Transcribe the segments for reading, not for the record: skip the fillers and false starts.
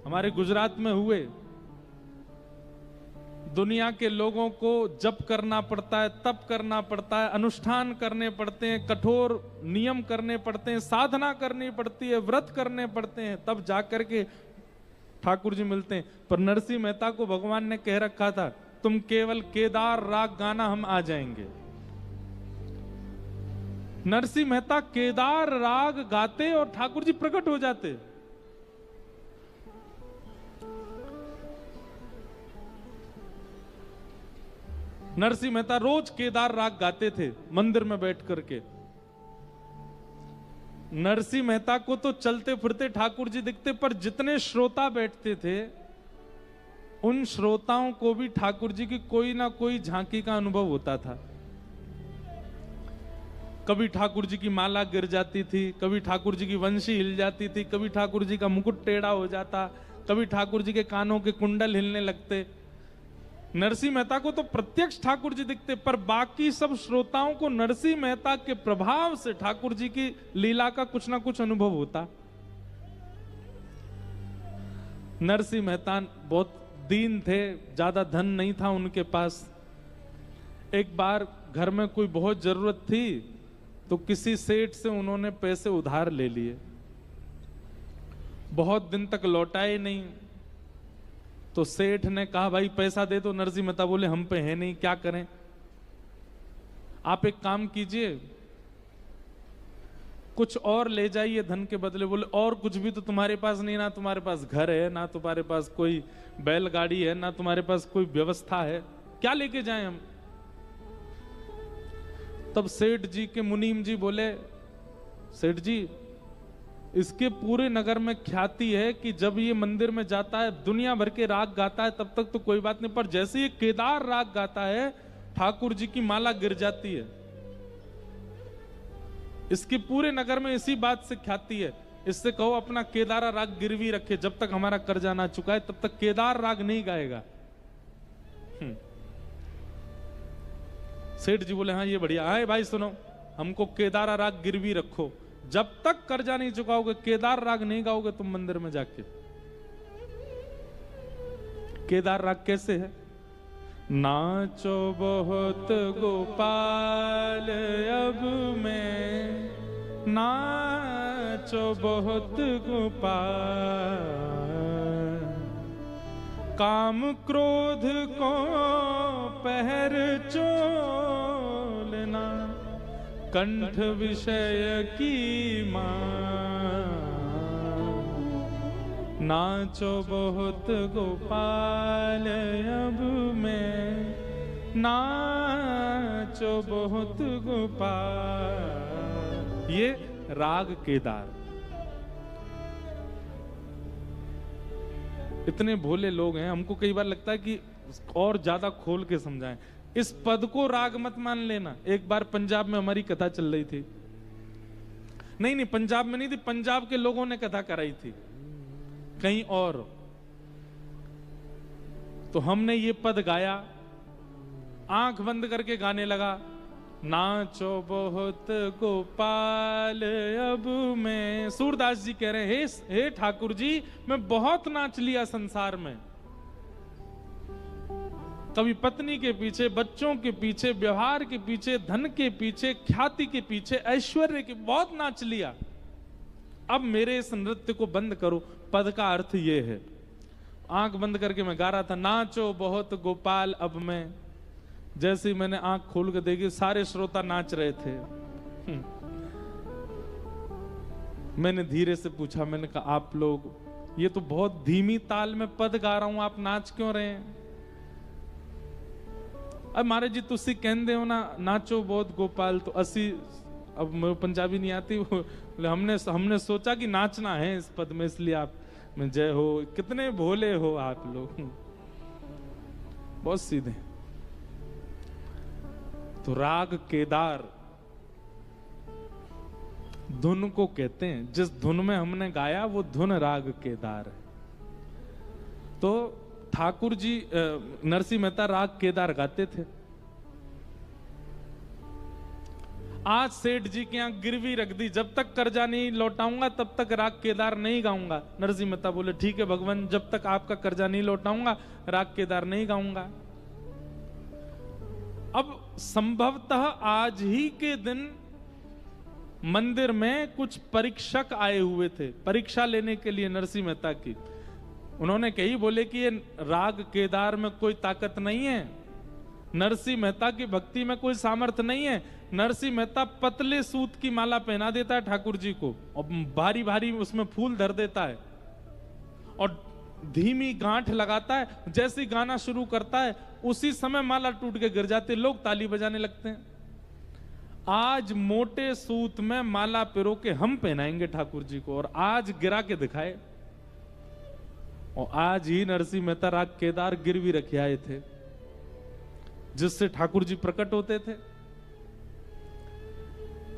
हमारे गुजरात में हुए। दुनिया के लोगों को जप करना पड़ता है, तप करना पड़ता है, अनुष्ठान करने पड़ते हैं, कठोर नियम करने पड़ते हैं, साधना करनी पड़ती है, व्रत करने पड़ते हैं, तब जाकर के ठाकुर जी मिलते हैं। पर नरसिंह मेहता को भगवान ने कह रखा था, तुम केवल केदार राग गाना, हम आ जाएंगे। नरसिंह मेहता केदार राग गाते और ठाकुर जी प्रकट हो जाते। नरसिंह मेहता रोज केदार राग गाते थे मंदिर में बैठ करके। नरसिंह मेहता को तो चलते फिरते ठाकुर जी दिखते, पर जितने श्रोता बैठते थे उन श्रोताओं को भी ठाकुर जी की कोई ना कोई झांकी का अनुभव होता था। कभी ठाकुर जी की माला गिर जाती थी, कभी ठाकुर जी की वंशी हिल जाती थी, कभी ठाकुर जी का मुकुट टेढ़ा हो जाता, कभी ठाकुर जी के कानों के कुंडल हिलने लगते। नरसिंह मेहता को तो प्रत्यक्ष ठाकुर जी दिखते, पर बाकी सब श्रोताओं को नरसिंह मेहता के प्रभाव से ठाकुर जी की लीला का कुछ ना कुछ अनुभव होता। नरसिंह मेहता बहुत दीन थे, ज्यादा धन नहीं था उनके पास। एक बार घर में कोई बहुत जरूरत थी तो किसी सेठ से उन्होंने पैसे उधार ले लिए, बहुत दिन तक लौटाए नहीं। तो सेठ ने कहा, भाई पैसा दे दो। नरसिंह मेहता बोले, हम पे है नहीं, क्या करें? आप एक काम कीजिए, कुछ और ले जाइए धन के बदले। बोले, और कुछ भी तो तुम्हारे पास नहीं, ना तुम्हारे पास घर है, ना तुम्हारे पास कोई बैलगाड़ी है, ना तुम्हारे पास कोई व्यवस्था है, क्या लेके जाएं हम? तब सेठ जी के मुनीम जी बोले, सेठ जी, इसके पूरे नगर में ख्याति है कि जब ये मंदिर में जाता है दुनिया भर के राग गाता है, तब तक तो कोई बात नहीं, पर जैसे ये केदार राग गाता है ठाकुर जी की माला गिर जाती है। इसके पूरे नगर में इसी बात से ख्याति है। इससे कहो अपना केदारा राग गिरवी रखे, जब तक हमारा कर्जा ना चुकाए तब तक केदार राग नहीं गाएगा। सेठ जी बोले, हाँ ये बढ़िया है भाई, सुनो, हमको केदारा राग गिरवी रखो, जब तक कर्जा नहीं चुकाओगे, केदार राग नहीं गाओगे तुम मंदिर में जाके। केदार राग कैसे है? नाचो बहुत गोपाल अब मैं, नाचो बहुत गोपाल, काम क्रोध को पहर चोलना, कंठ विषय की मां, नाचो बहुत गोपाल अब मैं, नाचो बहुत गोपाल। ये राग केदार। इतने भोले लोग हैं, हमको कई बार लगता है कि और ज्यादा खोल के समझाएं। इस पद को राग मत मान लेना। एक बार पंजाब में हमारी कथा चल रही थी, नहीं पंजाब में नहीं थी, पंजाब के लोगों ने कथा कराई थी कहीं और। तो हमने ये पद गाया, आंख बंद करके गाने लगा, नाचो बहुत गोपाल अब मैं। सूरदास जी कह रहे हैं, हे ठाकुर जी, मैं बहुत नाच लिया संसार में, कभी पत्नी के पीछे, बच्चों के पीछे, व्यवहार के पीछे, धन के पीछे, ख्याति के पीछे, ऐश्वर्य के, बहुत नाच लिया। अब मेरे इस नृत्य को बंद करो। पद का अर्थ ये है, आंख बंद करके मैं गा रहा था, नाचो बहुत गोपाल अब मैं। जैसे ही मैंने आंख खोल के देखी, सारे श्रोता नाच रहे थे। मैंने धीरे से पूछा, मैंने कहा, आप लोग, ये तो बहुत धीमी ताल में पद गा रहा हूं, आप नाच क्यों रहे हैं? अब महाराज जी तुसी कहते हो ना, नाचो बहुत गोपाल, तो असी, अब मैं पंजाबी नहीं आती, हमने सोचा कि नाचना है इस पद में, इसलिए आप में जय हो। कितने भोले हो आप लोग, बहुत सीधे। तो राग केदार धुन को कहते हैं, जिस धुन में हमने गाया वो धुन राग केदार है। तो ठाकुर जी नरसिंह मेहता राग केदार गाते थे। आज सेठ जी के यहाँ गिरवी रख दी, जब तक कर्जा नहीं लौटाऊंगा तब तक राग केदार नहीं गाऊंगा। नरसिंह मेहता बोले ठीक है भगवान, जब तक आपका कर्जा नहीं लौटाऊंगा राग केदार नहीं गाऊंगा। अब संभवतः आज ही के दिन मंदिर में कुछ परीक्षक आए हुए थे परीक्षा लेने के लिए नरसिंह मेहता की। उन्होंने कही, बोले कि ये राग केदार में कोई ताकत नहीं है, नरसिंह मेहता की भक्ति में कोई सामर्थ्य नहीं है। नरसिंह मेहता पतले सूत की माला पहना देता है ठाकुर जी को और भारी भारी उसमें फूल धर देता है और धीमी गांठ लगाता है। जैसे ही गाना शुरू करता है उसी समय माला टूट के गिर जाते, लोग ताली बजाने लगते हैं। आज मोटे सूत में माला पिरो के हम पहनाएंगे ठाकुर जी को, और आज गिरा के दिखाए। और आज ही नरसिंह मेहता राग केदार गिरवी रखे आए थे जिससे ठाकुर जी प्रकट होते थे।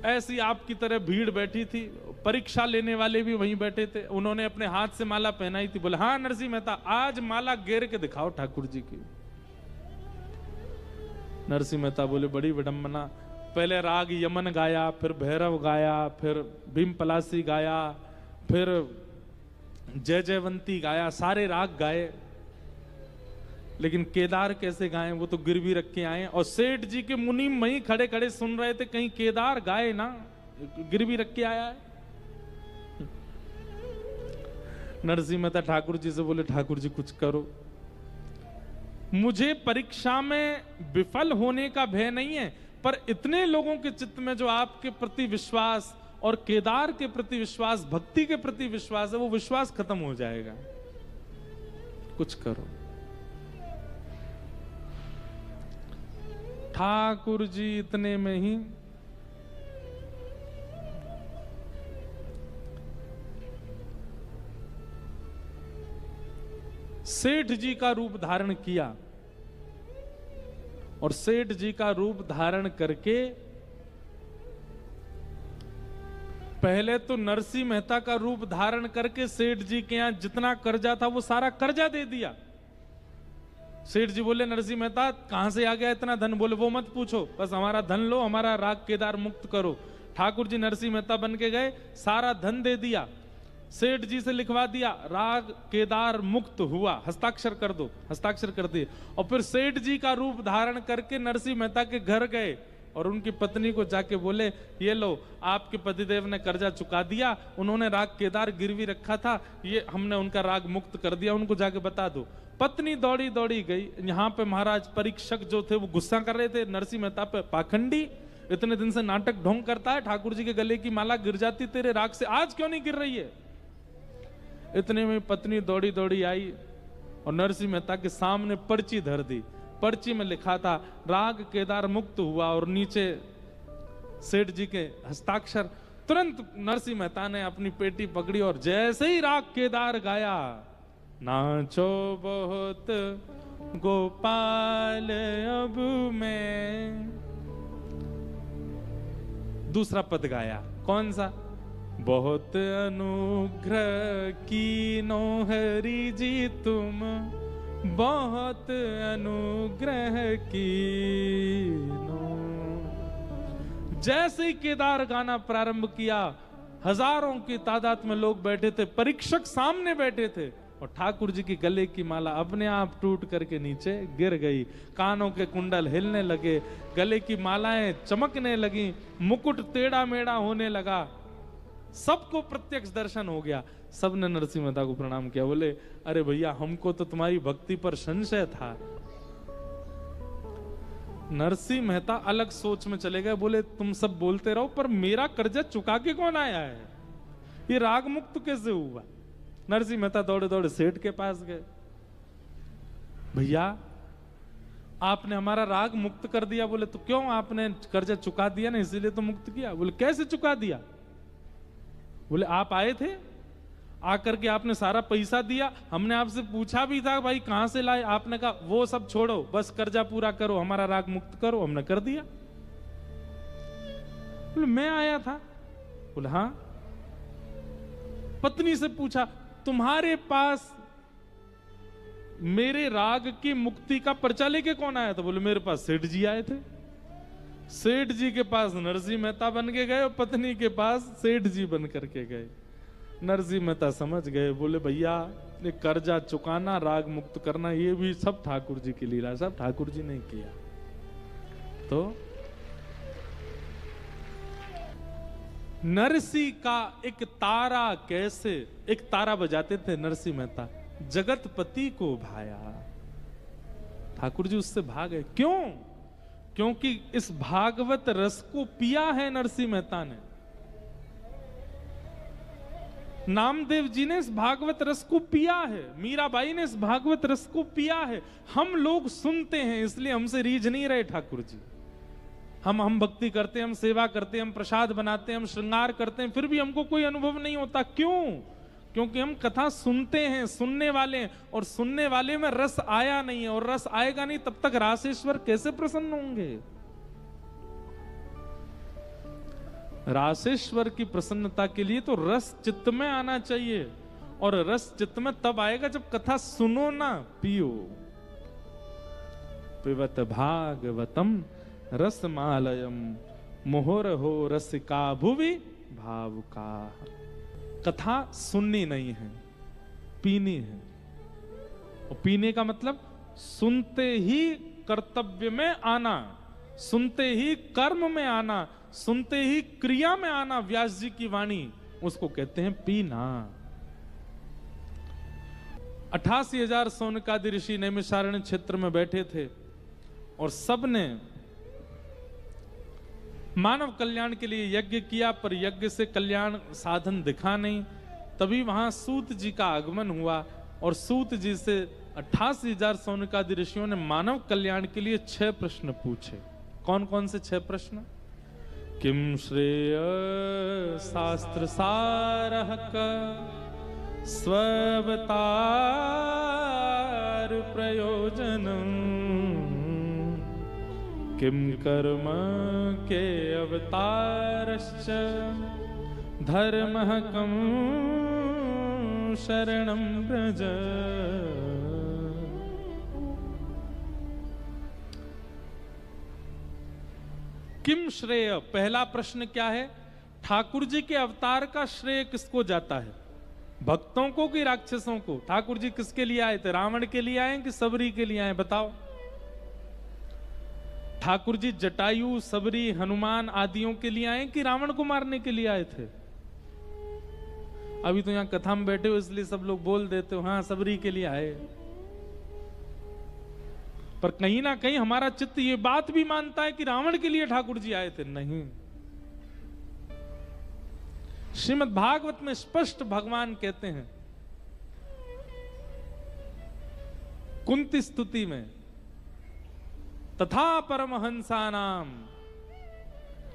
ऐसी आपकी तरह भीड़ बैठी थी, परीक्षा लेने वाले भी वहीं बैठे थे। उन्होंने अपने हाथ से माला पहनाई थी, बोले हाँ नरसिंह मेहता आज माला घेर के दिखाओ ठाकुर जी की। नरसिंह मेहता बोले बड़ी विडंबना, पहले राग यमन गाया, फिर भैरव गाया, फिर भीम पलासी गाया, फिर जय जयवंती गाया, सारे राग गाए, लेकिन केदार कैसे गाएं? वो तो गिरवी रख के आए। और सेठ जी के मुनि वहीं खड़े खड़े सुन रहे थे, कहीं केदार गाए ना, गिरवी रख के आया है। नरसिंह मेहता ठाकुर जी से बोले ठाकुर जी कुछ करो, मुझे परीक्षा में विफल होने का भय नहीं है, पर इतने लोगों के चित्त में जो आपके प्रति विश्वास और केदार के प्रति विश्वास, भक्ति के प्रति विश्वास है, वो विश्वास खत्म हो जाएगा, कुछ करो। ठाकुर जी इतने में ही सेठ जी का रूप धारण किया, और सेठ जी का रूप धारण करके पहले तो नरसिंह मेहता का रूप धारण करके सेठ जी के यहां जितना कर्जा था वो सारा कर्जा दे दिया। सेठ जी बोले नरसिंह मेहता कहां से आ गया इतना धन? बोले वो मत पूछो, बस हमारा धन लो, हमारा राग केदार मुक्त करो। ठाकुर जी नरसिंह मेहता बन के गए, सारा धन दे दिया, सेठ जी से लिखवा दिया, राग केदार मुक्त हुआ, हस्ताक्षर कर दो, हस्ताक्षर कर दिए। और फिर सेठ जी का रूप धारण करके नरसिंह मेहता के घर गए और उनकी पत्नी को जाके बोले ये लो आपके पतिदेव ने कर्जा चुका दिया, उन्होंने राग केदार गिरवी रखा था, ये हमने उनका राग मुक्त कर दिया, उनको जाके बता दो। पत्नी दौड़ी दौड़ी गई। यहाँ पे महाराज परीक्षक जो थे वो गुस्सा कर रहे थे नरसिंह मेहता पे, पाखंडी इतने दिन से नाटक ढोंग करता है, ठाकुर जी के गले की माला गिर जाती तेरे राग से, आज क्यों नहीं गिर रही है? इतने में पत्नी दौड़ी दौड़ी आई और नरसिंह मेहता के सामने पर्ची धर दी। पर्ची में लिखा था राग केदार मुक्त हुआ और नीचे सेठ जी के हस्ताक्षर। तुरंत नरसिंह मेहता ने अपनी पेटी पकड़ी और जैसे ही राग केदार गाया, नाचो बहुत गोपाल अब मैं, दूसरा पद गाया, कौन सा? बहुत अनुग्रह कीनो हरि जी तुम, बहुत अनुग्रह कीनो। जैसे ही केदार गाना प्रारंभ किया, हजारों की तादाद में लोग बैठे थे, परीक्षक सामने बैठे थे, और ठाकुर जी की गले की माला अपने आप टूट करके नीचे गिर गई। कानों के कुंडल हिलने लगे, गले की मालाएं चमकने लगी, मुकुट टेढ़ा मेढ़ा होने लगा, सबको प्रत्यक्ष दर्शन हो गया। सबने नरसिंह मेहता को प्रणाम किया, बोले अरे भैया हमको तो तुम्हारी भक्ति पर संशय था। नरसिंह मेहता अलग सोच में चले गए, बोले तुम सब बोलते रहो, पर मेरा कर्जा चुका के कौन आया है? ये राग मुक्त कैसे हुआ? नरसिंह मेहता दौड़े दौड़े सेठ के पास गए, भैया आपने हमारा राग मुक्त कर दिया। बोले तो क्यों, आपने कर्जा चुका दिया ना इसीलिए तो मुक्त किया। बोले कैसे चुका दिया? बोले आप आए थे, आकर के आपने सारा पैसा दिया, हमने आपसे पूछा भी था भाई कहां से लाए, आपने कहा वो सब छोड़ो, बस कर्जा पूरा करो, हमारा राग मुक्त करो, हमने कर दिया। बोले मैं आया था? बोले हाँ। पत्नी से पूछा तुम्हारे पास मेरे राग की मुक्ति का पर्चा लेके कौन आया था? बोले मेरे पास सेठ जी आए थे। सेठ जी के पास नरसिंह मेहता बन के गए और पत्नी के पास सेठ जी बन करके गए। नरसिंह मेहता समझ गए, बोले भैया ये कर्जा चुकाना, राग मुक्त करना, ये भी सब ठाकुर जी की लीला, सब ठाकुर जी ने किया। तो नरसिंह का एक तारा कैसे, एक तारा बजाते थे नरसिंह मेहता, जगतपति को भाया। ठाकुर जी उससे भागे, क्यों? क्योंकि इस भागवत रस को पिया है नरसिंह मेहता ने। नामदेव जी ने इस भागवत रस को पिया है, मीराबाई ने इस भागवत रस को पिया है। हम लोग सुनते हैं, इसलिए हमसे रीझ नहीं रहे ठाकुर जी। हम भक्ति करते हैं, हम सेवा करते हैं, हम प्रसाद बनाते हैं, हम श्रृंगार करते हैं, फिर भी हमको कोई अनुभव नहीं होता। क्यों? क्योंकि हम कथा सुनते हैं, सुनने वाले हैं, और सुनने वाले में रस आया नहीं है, और रस आएगा नहीं तब तक रासेश्वर कैसे प्रसन्न होंगे? रासेश्वर की प्रसन्नता के लिए तो रस चित्त में आना चाहिए, और रस चित्त में तब आएगा जब कथा सुनो ना, पियो। पिबत भागवतम रसमालयम मुहुरहो रसिका भुवि भावुका। कथा सुननी नहीं है, पीनी है। और पीने का मतलब सुनते ही कर्तव्य में आना, सुनते ही कर्म में आना, सुनते ही क्रिया में आना। व्यास जी की वाणी, उसको कहते हैं पीना। 88,000 सौनकादि ऋषि नैमिषारण्य क्षेत्र में बैठे थे, और सबने मानव कल्याण के लिए यज्ञ किया, पर यज्ञ से कल्याण साधन दिखा नहीं। तभी वहां सूत जी का आगमन हुआ, और सूत जी से 88,000 सौनकादि ऋषियों ने मानव कल्याण के लिए 6 प्रश्न पूछे। कौन कौन से 6 प्रश्न? किम श्रेय शास्त्र सारः स्ववतार प्रयोजनम, किम कर्म के अवतारश्च धर्मः कं शरणं व्रज। किम श्रेय, पहला प्रश्न क्या है? ठाकुर जी के अवतार का श्रेय किसको जाता है? भक्तों को कि राक्षसों को? ठाकुर जी किसके लिए आए थे? रावण के लिए आए कि सबरी के लिए आए? बताओ। ठाकुर जी जटायु, सबरी, हनुमान आदियों के लिए आए कि रावण को मारने के लिए आए थे? अभी तो यहां कथा में बैठे हो इसलिए सब लोग बोल देते हो हाँ सबरी के लिए आए, पर कहीं ना कहीं हमारा चित्त ये बात भी मानता है कि रावण के लिए ठाकुर जी आए थे। नहीं, श्रीमद् भागवत में स्पष्ट भगवान कहते हैं कुंती स्तुति में, तथा परमहंसानाम,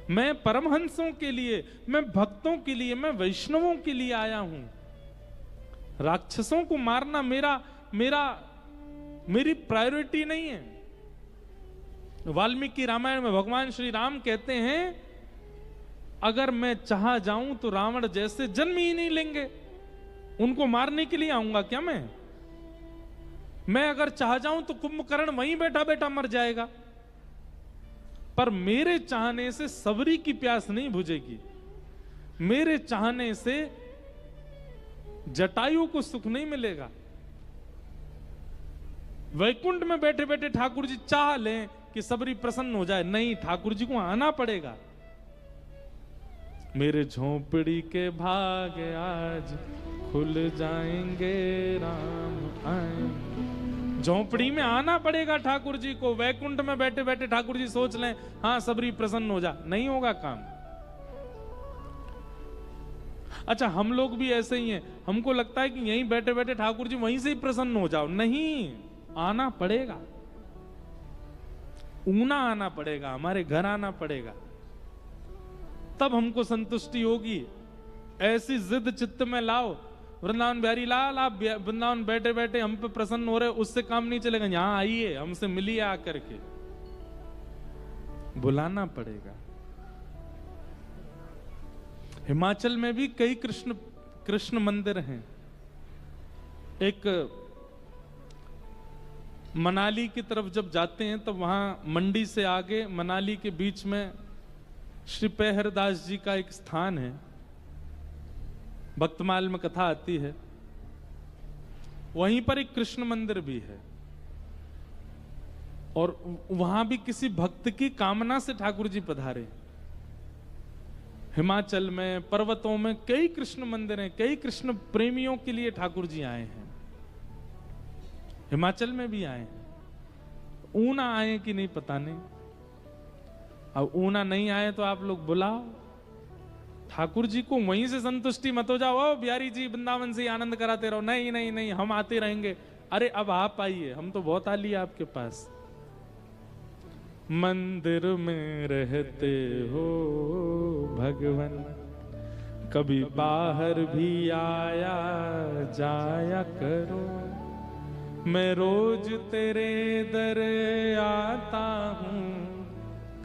मैं परमहंसों के लिए, मैं भक्तों के लिए, मैं वैष्णवों के लिए आया हूं। राक्षसों को मारना मेरी प्रायोरिटी नहीं है। वाल्मीकि रामायण में भगवान श्री राम कहते हैं अगर मैं चाह जाऊं तो रावण जैसे जन्म ही नहीं लेंगे, उनको मारने के लिए आऊंगा क्या मैं अगर चाह जाऊं तो कुंभकर्ण वहीं बैठा बैठा मर जाएगा, पर मेरे चाहने से सबरी की प्यास नहीं बुझेगी, मेरे चाहने से जटायु को सुख नहीं मिलेगा। वैकुंठ में बैठे बैठे ठाकुर जी चाह लें कि सबरी प्रसन्न हो जाए, नहीं, ठाकुर जी को आना पड़ेगा। मेरे झोंपड़ी के भाग आज खुल जाएंगे, राम आएंगे। झोंपड़ी में आना पड़ेगा ठाकुर जी को। वैकुंठ में बैठे बैठे ठाकुर जी सोच लें हाँ सबरी प्रसन्न हो जा, नहीं होगा काम। अच्छा, हम लोग भी ऐसे ही हैं, हमको लगता है कि यहीं बैठे बैठे ठाकुर जी वहीं से ही प्रसन्न हो जाओ। नहीं, आना पड़ेगा, ऊना आना पड़ेगा, हमारे घर आना पड़ेगा, तब हमको संतुष्टि होगी। ऐसी जिद चित्त में लाओ, वृंदावन बिहारी लाल आप वृंदावन बैठे बैठे हम पे प्रसन्न हो रहे, उससे काम नहीं चलेगा। यहां आइए, हमसे मिलिए, आकर के बुलाना पड़ेगा। हिमाचल में भी कई कृष्ण मंदिर हैं। एक मनाली की तरफ जब जाते हैं तो वहां मंडी से आगे मनाली के बीच में श्री पेहरदास जी का एक स्थान है, भक्तमाल में कथा आती है। वहीं पर एक कृष्ण मंदिर भी है और वहां भी किसी भक्त की कामना से ठाकुर जी पधारे। हिमाचल में पर्वतों में कई कृष्ण मंदिर हैं, कई कृष्ण प्रेमियों के लिए ठाकुर जी आए हैं। हिमाचल में भी आए हैं। ऊना आए कि नहीं पता नहीं। अब ऊना नहीं आए तो आप लोग बुलाओ ठाकुर जी को, वहीं से संतुष्टि मत हो जाओ, ओ बिहारी जी वृंदावन से आनंद कराते रहो। नहीं नहीं नहीं, हम आते रहेंगे। अरे अब आप आइए, हम तो बहुत आ लिए आपके पास। मंदिर में रहते हो भगवान, कभी बाहर भी आया जाया करो। मैं रोज तेरे दर आता हूँ,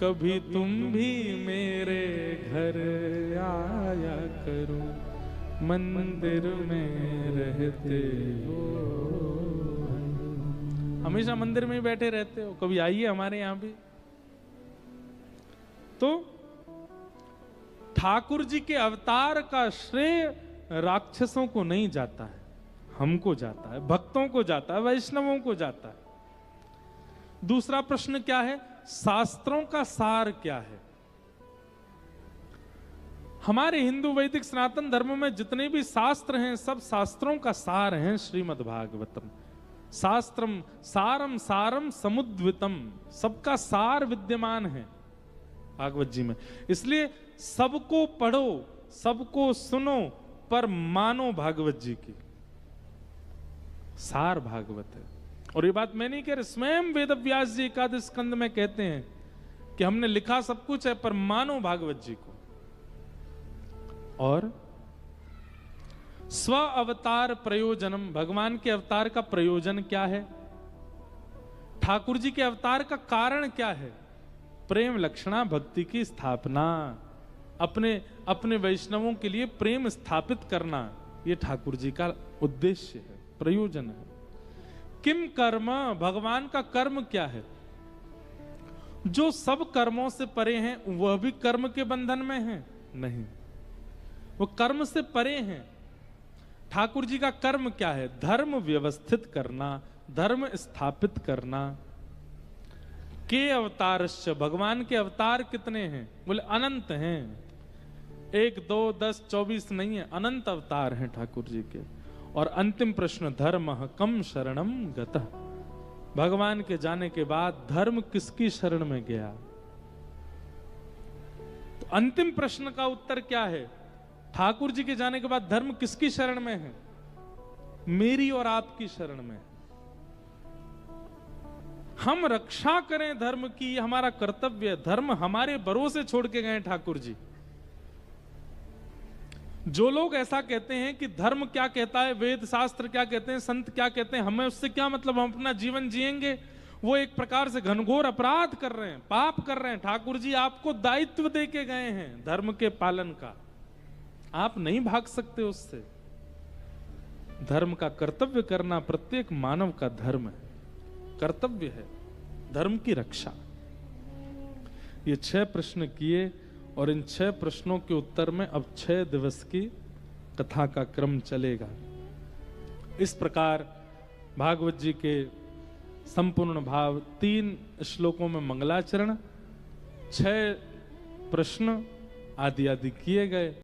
कभी तुम भी मेरे घर आया करो। मंदिर में रहते हो, हमेशा मंदिर में ही बैठे रहते हो, कभी आइए हमारे यहां भी। तो ठाकुर जी के अवतार का श्रेय राक्षसों को नहीं जाता है, हमको जाता है, भक्तों को जाता है, वैष्णवों को जाता है। दूसरा प्रश्न क्या है? शास्त्रों का सार क्या है? हमारे हिंदू वैदिक सनातन धर्म में जितने भी शास्त्र हैं, सब शास्त्रों का सार हैं। श्रीमद् भागवतम शास्त्रम सारम सारम समुद्वितम, सबका सार विद्यमान है भागवत जी में। इसलिए सबको पढ़ो, सबको सुनो, पर मानो भागवत जी की। सार भागवत है। और ये बात मैं नहीं कह रहा, स्वयं वेद व्यास जी एकादश स्कंद में कहते हैं कि हमने लिखा सब कुछ है, पर मानो भागवत जी को। और स्व अवतार प्रयोजनम, भगवान के अवतार का प्रयोजन क्या है? ठाकुर जी के अवतार का कारण क्या है? प्रेम लक्षणा भक्ति की स्थापना, अपने अपने वैष्णवों के लिए प्रेम स्थापित करना, यह ठाकुर जी का उद्देश्य है, प्रयोजन है। किम कर्म, भगवान का कर्म क्या है? जो सब कर्मों से परे हैं वह भी कर्म के बंधन में हैं? नहीं, वो कर्म से परे हैं। ठाकुर जी का कर्म क्या है? धर्म व्यवस्थित करना, धर्म स्थापित करना। के अवतारश्च, भगवान के अवतार कितने हैं? बोले अनंत हैं। 1 2 10 24 नहीं है, अनंत अवतार हैं ठाकुर जी के। और अंतिम प्रश्न, धर्म कम शरणम गतः, भगवान के जाने के बाद धर्म किसकी शरण में गया? तो अंतिम प्रश्न का उत्तर क्या है? ठाकुर जी के जाने के बाद धर्म किसकी शरण में है? मेरी और आपकी शरण में। हम रक्षा करें धर्म की, हमारा कर्तव्य है। धर्म हमारे भरोसे छोड़ के गए ठाकुर जी। जो लोग ऐसा कहते हैं कि धर्म क्या कहता है, वेद शास्त्र क्या कहते हैं, संत क्या कहते हैं, हमें उससे क्या मतलब, हम अपना जीवन जिएंगे, वो एक प्रकार से घनघोर अपराध कर रहे हैं, पाप कर रहे हैं। ठाकुर जी आपको दायित्व दे के गए हैं धर्म के पालन का, आप नहीं भाग सकते उससे। धर्म का कर्तव्य करना प्रत्येक मानव का धर्म है, कर्तव्य है, धर्म की रक्षा। ये 6 प्रश्न किए और इन 6 प्रश्नों के उत्तर में अब 6 दिवस की कथा का क्रम चलेगा। इस प्रकार भागवत जी के संपूर्ण भाव 3 श्लोकों में मंगलाचरण, 6 प्रश्न आदि आदि किए गए।